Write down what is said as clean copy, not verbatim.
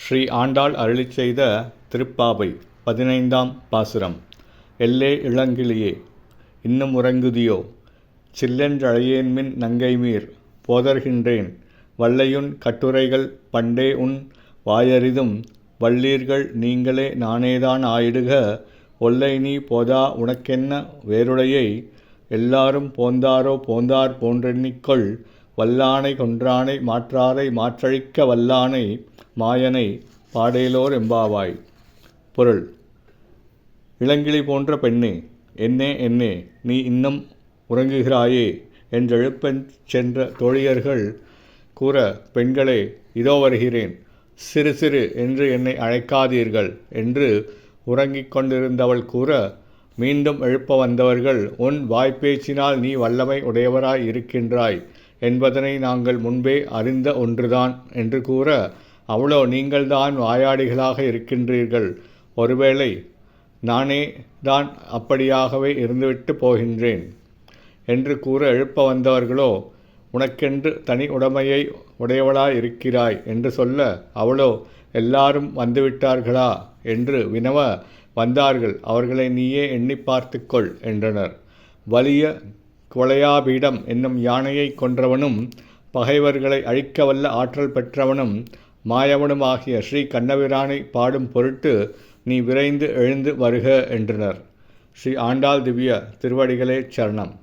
ஸ்ரீ ஆண்டாள் அருளிச் செய்த திருப்பாவை 15ஆம் பாசுரம். எல்லே இளங்கிளியே, இன்னும் உறங்குதியோ? சில்லென்றழையேன்மின் நங்கைமீர் போதர்கின்றேன், வல்லையுன் கட்டுரைகள் பண்டே உன் வாயறிதும், வல்லீர்கள் நீங்களே நானேதான் ஆயிடுக, ஒல்லை நீ போதா உனக்கென்ன வேறுடையை, எல்லாரும் போந்தாரோ போந்தார் போன்றெண்ணிக்கொள், வல்லானை கொன்றானை மாற்றாரை மாற்றழிக்க வல்லானை மாயனை பாடேலோர் எம்பாவாய். பொருள்: இளங்கிளி போன்ற பெண்ணே, என்னே என்னே, நீ இன்னும் உறங்குகிறாயே என்றெழுப்பச் சென்ற தோழியர்கள் கூற, பெண்களே, இதோ வருகிறேன், சிறு சிறு என்று என்னை அழைக்காதீர்கள் என்று உறங்கிக் கொண்டிருந்தவள் கூற, மீண்டும் எழுப்ப வந்தவர்கள், உன் வாய்ப்பேச்சினால் நீ வல்லமை உடையவராய் இருக்கின்றாய் என்பதனை நாங்கள் முன்பே அறிந்த ஒன்றுதான் என்று கூற, அவளோ, நீங்கள்தான் வாயாடிகளாக இருக்கின்றீர்கள், ஒருவேளை நானே தான் அப்படியாகவே இருந்துவிட்டு போகின்றேன் என்று கூற, எழுப்ப வந்தவர்களோ, உனக்கென்று தனி உடைமையை உடையவளாய் இருக்கிறாய் என்று சொல்ல, அவளோ, எல்லாரும் வந்துவிட்டார்களா என்று வினவ, வந்தார்கள், அவர்களை நீயே எண்ணி பார்த்துக்கொள் என்றனர். வலிய குவளையாபீடம் என்னும் யானையை கொன்றவனும் பகைவர்களை அழிக்க வல்ல ஆற்றல் பெற்றவனும் மாயவனுமாகிய ஸ்ரீ கண்ணபிரானை பாடும் பொருட்டு நீ விரைந்து எழுந்து வருக என்றனர். ஸ்ரீ ஆண்டாள் திவ்ய திருவடிகளே சரணம்.